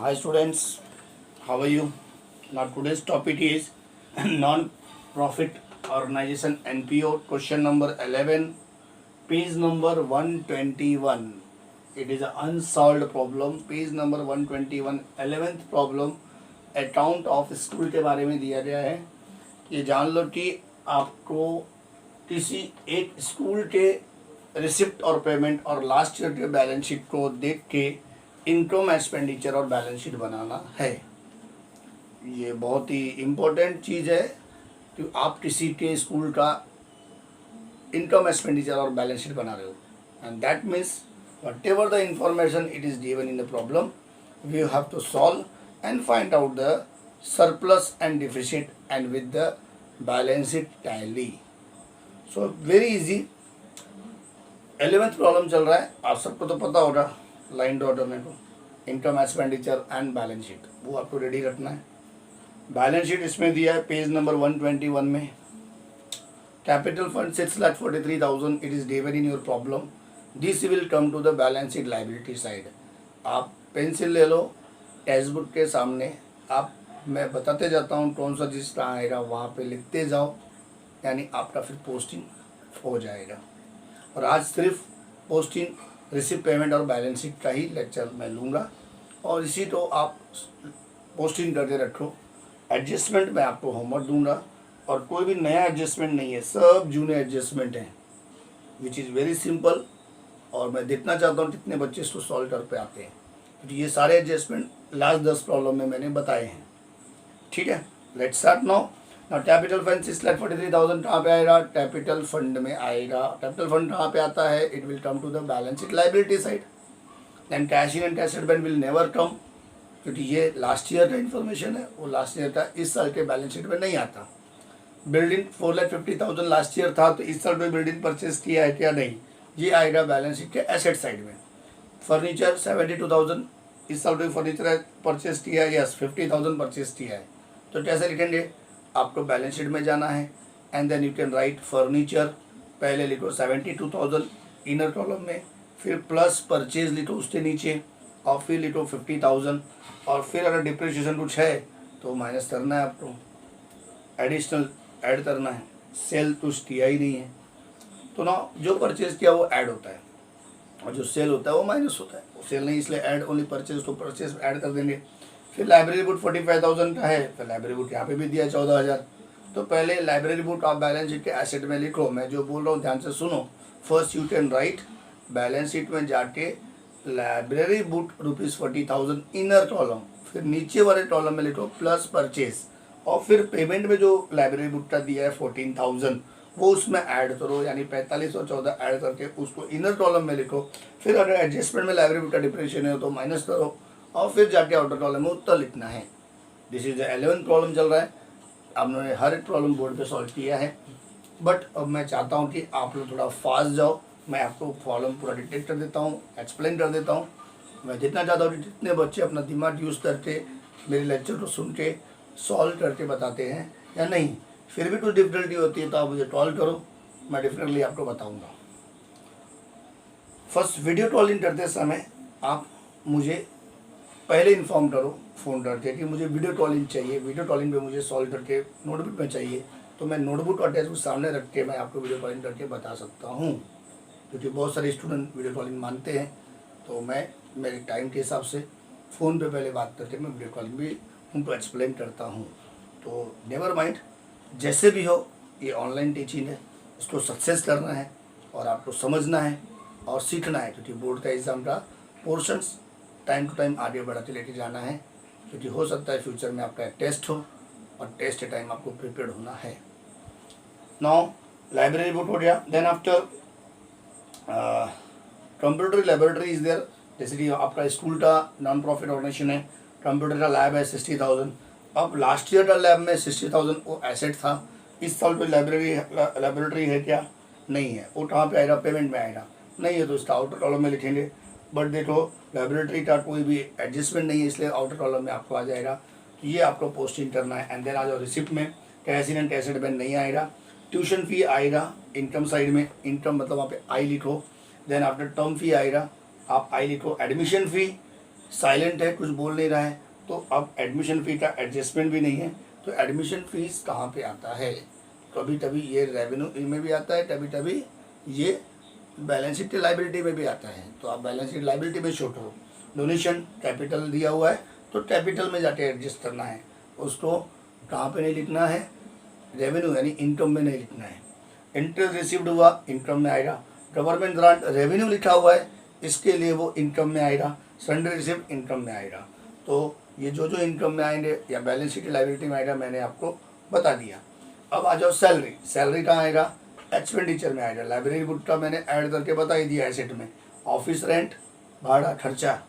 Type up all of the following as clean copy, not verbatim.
Hi students, how are you? Now today's topic is non-profit organization NPO question number 11, page number 121. It is an unsolved problem. Page number 121, 11th problem. Account of school के बारे में दिया गया है। ये जान लो कि आपको किसी एक स्कूल के रिसिप्ट और पेमेंट और लास्ट ईयर के बैलेंस शीट को देख के इनकम एक्सपेंडिचर और बैलेंस शीट बनाना है। ये बहुत ही इम्पोर्टेंट चीज़ है कि आप किसी के स्कूल का इनकम एक्सपेंडिचर और बैलेंस शीट बना रहे हो, and that means whatever the information it is given in the problem we have to solve and find out the surplus and deficit and with the balance sheet tally. So very easy. 11th problem चल रहा है, आप सबको तो पता होगा line draw करने को, income expenditure and balance sheet, वो आपको रेडी रखना है। बैलेंस शीट इसमें दिया है पेज नंबर 121 में। Capital fund 6,43,000 it is given in your problem. This will come to the balance sheet liability side. आप पेंसिल ले लो, टेक्स्ट बुक के सामने आप, मैं बताते जाता हूँ कौन सा जिस तरह आएगा वहाँ पे लिखते जाओ, यानी आपका फिर पोस्टिंग हो जाएगा। और आज सिर्फ पोस्टिंग, रिसिप्ट, पेमेंट और बैलेंस शीट का ही लेक्चर मैं लूँगा, और इसी तो आप पोस्टिंग करके रखो। एडजस्टमेंट मैं आपको होमवर्क दूंगा, और कोई भी नया एडजस्टमेंट नहीं है, सब जूने एडजस्टमेंट हैं विच इज़ वेरी सिंपल। और मैं देखना चाहता हूँ कितने बच्चे इसको सॉल्व कर पे आते हैं, क्योंकि ये सारे एडजस्टमेंट लास्ट 10 प्रॉब्लम में मैंने बताए हैं। ठीक है, let's start now. Capital fund 6,43,000 कहाँ पे आएगा? कैपिटल फंड में आएगा। कैपिटल फंड कहाँ पे आता है? It will come to the balance sheet liability side. Then cash in and cash advent will never come, क्योंकि ये लास्ट ईयर का इन्फॉर्मेशन है, वो लास्ट ईयर का इस साल के बैलेंस शीट में नहीं आता। बिल्डिंग 4,50,000 लास्ट ईयर था, तो इस साल में बिल्डिंग परचेज किया है क्या? नहीं, ये आएगा बैलेंस शीट के एसेट साइड में। फर्नीचर 72,000 इस साल कोई फर्नीचर परचेज किया है, यस 50,000 परचेज किया है, तो कैसे लिखेंगे? आपको बैलेंस शीट में जाना है, and then you can write furniture, पहले लिखो 72,000 इनर कॉलम में, फिर प्लस परचेज लिखो उसके नीचे, और फिर लिखो 50,000, और फिर अगर डिप्रिसिएशन कुछ है तो माइनस करना है आपको, एडिशनल ऐड करना है। सेल तो किया ही नहीं है, तो ना जो परचेज किया वो ऐड होता है, और जो सेल होता है वो माइनस होता है। वो सेल नहीं, इसलिए ऐड ओनली परचेज, तो परचेज ऐड कर देंगे। फिर लाइब्रेरी बुक 45,000 का है, तो लाइब्रेरी बुक यहाँ पे भी दिया 14,000। तो पहले लाइब्रेरी बुक आप बैलेंस शीट के एसेट में लिखो। मैं जो बोल रहा हूँ ध्यान से सुनो। First you can right balance sheet में जाके लाइब्रेरी बुक ₹40,000 इनर कॉलम, फिर नीचे वाले कॉलम में लिखो प्लस परचेज, और फिर पेमेंट में जो लाइब्रेरी बुक का दिया है 14,000 वो उसमें ऐड करो, यानी 45 और 14 ऐड करके उसको इनर कॉलम में लिखो। फिर अगर एडजस्टमेंट में लाइब्रेरी बुक का डिप्रेशन है तो माइनस करो, और फिर जाके आउटर कॉलम में उत्तर लिखना है। This is the 11th problem चल रहा है। आपने हर एक प्रॉब्लम बोर्ड पे सॉल्व किया है, बट अब मैं चाहता हूँ कि आप लोग थोड़ा फास्ट जाओ। मैं आपको प्रॉब्लम पूरा डिटेक्ट कर देता हूँ, एक्सप्लेन कर देता हूँ। मैं जितना चाहता हूँ कि जितने बच्चे अपना दिमाग यूज़ करके मेरे लेक्चर को सुन के सॉल्व करके बताते हैं, या नहीं फिर भी कुछ डिफिकल्टी होती है तो आप मुझे कॉल करो, मैं डेफिनेटली आपको बताऊंगा। फर्स्ट वीडियो कॉलिंग करते समय आप मुझे पहले इन्फॉर्म करो फ़ोन करके कि मुझे वीडियो कॉलिंग चाहिए, वीडियो कॉलिंग पे मुझे सॉल्व करके नोटबुक में चाहिए, तो मैं नोटबुक और टेक्स्ट बुक सामने रख के मैं आपको वीडियो कॉलिंग करके बता सकता हूँ। क्योंकि बहुत सारे स्टूडेंट वीडियो कॉलिंग मानते हैं, तो मैं मेरे टाइम के हिसाब से फ़ोन पे पहले बात करके मैं वीडियो कॉलिंग भी उनको एक्सप्लेन करता हूँ। तो नेवर माइंड, जैसे भी हो ये ऑनलाइन टीचिंग है, इसको सक्सेस करना है और आपको समझना है और सीखना है, क्योंकि बोर्ड का एग्ज़ाम का पोर्शंस टाइम टू टाइम आगे बढ़ाते लेके जाना है, क्योंकि हो सकता है फ्यूचर में आपका टेस्ट हो और टेस्ट के टाइम आपको प्रिपेयर होना है। नाउ लाइब्रेरी बुक हो गया। Then after computer laboratory is there. जैसे कि आपका स्कूल का नॉन प्रॉफिट ऑर्गेनाइजेशन है, कंप्यूटर का लैब है 60,000। अब लास्ट ईयर का लैब में 60,000 वो एसेट था, इस साल कोई लेबोरेटरी है क्या? नहीं है। वो कहाँ पे आएगा? पेमेंट में आएगा। नहीं है तो इसका आउटर कॉलम में लिखेंगे। बट देखो लेबोरेटरी का कोई भी एडजस्टमेंट नहीं है, इसलिए आउटर कॉलम में आपको आ जाएगा। तो ये आपको पोस्टिंग करना है। एंड देन आ जाओ रिसिप्ट में, cash in and cash advent नहीं आएगा। ट्यूशन फी आएगा इनकम साइड में, इनकम मतलब वहाँ पे आई लिखो। देन आफ्टर टर्म फी आएगा, आप आई लिखो। एडमिशन फी साइलेंट है, कुछ बोल नहीं रहा है, तो अब एडमिशन फ़ी का एडजस्टमेंट भी नहीं है। तो एडमिशन फ़ीस कहाँ पे आता है? कभी कभी ये रेवेन्यू में भी आता है, कभी कभी ये बैलेंस शीट लाइबिलिटी में भी आता है। तो आप बैलेंस शीट लाइबिलिटी में शो करो। डोनेशन कैपिटल दिया हुआ है तो कैपिटल में जाके एडजस्ट करना है, उसको कहाँ पे नहीं लिखना है? रेवेन्यू यानी इनकम में नहीं लिखना है। इंटरेस्ट रिसीव्ड हुआ, इनकम में आएगा। गवर्नमेंट ग्रांट रेवेन्यू लिखा हुआ है, इसके लिए वो इनकम में आएगा। सरेंडर रिसीव्ड इनकम में आएगा। तो ये जो इनकम में आएंगे या बैलेंस शीट लाइबिलिटी में आएगा, मैंने आपको बता दिया। अब आ जाओ सैलरी। सैलरी कहाँ आएगा? एक्सपेंडिचर में आएगा। लाइब्रेरी बुक का मैंने ऐड करके बता ही दिया एसेट में। ऑफिस रेंट, भाड़ा, खर्चा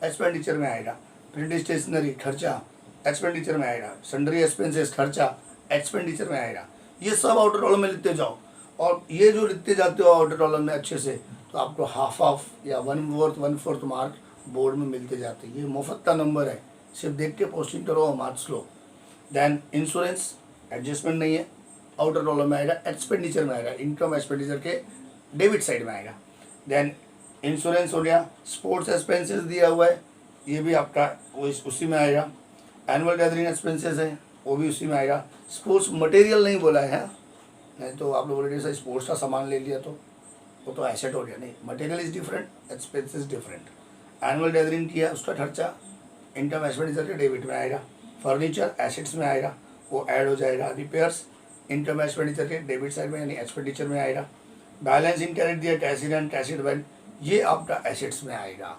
एक्सपेंडिचर में आएगा। प्रिंट स्टेशनरी खर्चा एक्सपेंडिचर में आएगा। सन्ड्री एक्सपेंसेस खर्चा एक्सपेंडिचर में आएगा। ये सब आउटर कॉलम में लिखते जाओ, और ये जो लिखते जाते हो आउटर कॉलम में अच्छे से, तो आपको हाफ या 1/4 मार्क बोर्ड में मिलते जाते हैं। ये मुफ्त का नंबर है, सिर्फ देख के पोस्टिंग करो और मार्क्स लो। देन इंश्योरेंस एडजस्टमेंट नहीं है, आउटर कॉलम में आएगा, एक्सपेंडिचर में आएगा। इनकम एक्सपेंडिचर के डेबिट साइड में आएगा। देन इंश्योरेंस हो गया। स्पोर्ट्स एक्सपेंसेस दिया हुआ है, ये भी आपका उसी में आएगा। एनुअल गैदरिंग एक्सपेंसेस है, वो भी उसी में आएगा। स्पोर्ट्स मटेरियल नहीं बोला है, नहीं तो आप लोग बोले सर स्पोर्ट्स का सामान ले लिया तो वो तो एसेट हो गया। नहीं, material is different, expenses different. Annual gathering किया, उसका खर्चा इनकम एक्सपेंडिचर के डेबिट में आएगा। फर्नीचर एसेट्स में आएगा, वो ऐड हो जाएगा। रिपेयर्स इनकम एक्सपेंडिचर के डेबिट साइड में यानी एक्सपेंडिचर में आएगा। बैलेंस इन कैरेट दिया, cash in and cash event, ये आपका एसेट्स में आएगा।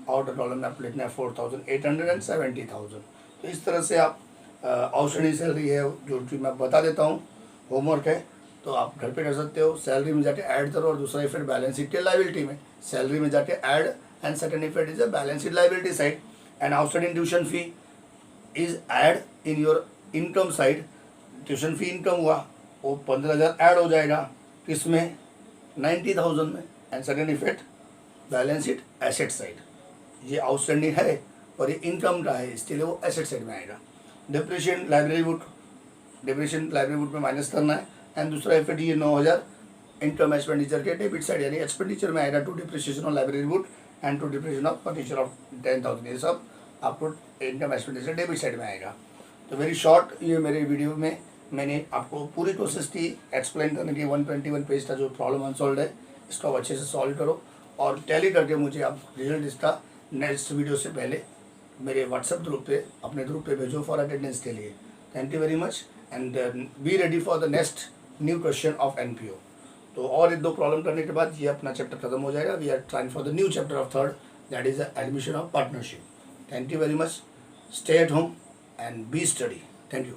आउटर कॉलम में आप लिखना है 4,800 एंड 70,000। तो इस तरह से आप आउटस्टैंडिंग सैलरी है जो कि मैं बता देता हूँ, होमवर्क है, तो आप घर पे कर सकते हो। सैलरी में जाके ऐड करो, और दूसरा इफेक्ट बैलेंस शीट के लाइबिलिटी में। सैलरी में जाके add, and second effect is a balance sheet liability side. And outstanding tuition fee is add in your income side. Tuition fee income हुआ, वो 15,000 ऐड हो जाएगा किसमें? 90,000 में। And second effect balance sheet asset side, ये outstanding है और ये इनकम का है, इसके लिए वो एसेट साइड में आएगा। Depreciation library book, depreciation library book में माइनस करना है। एंड दूसरा इफेक्ट ये 9,000 इनकम एक्सपेंडिचर के डेबिट साइड यानी एक्सपेंडिचर में आएगा। To depreciation of library book and to depreciation of furniture of 10,000, ये सब आपको इनकम एक्सपेंडिचर डेबिट साइड में आएगा। तो वेरी शॉर्ट ये मेरे वीडियो में मैंने आपको पूरी कोशिश की एक्सप्लेन करने की। 121 पेज का जो प्रॉब्लम अनसॉल्व है, इसको आप अच्छे से सॉल्व करो और टैली करके मुझे आप रिजल्ट इसका नेक्स्ट वीडियो से पहले मेरे व्हाट्सएप ग्रुप पे, अपने ग्रुप पे भेजो फॉर अटेंडेंस के लिए। Thank you very much and be ready for the next new question of NPO. तो और एक दो प्रॉब्लम करने के बाद ये अपना चैप्टर खत्म हो जाएगा। We are trying for the new chapter of third, that is the admission of partnership. Thank you very much, stay at home and be study. Thank you.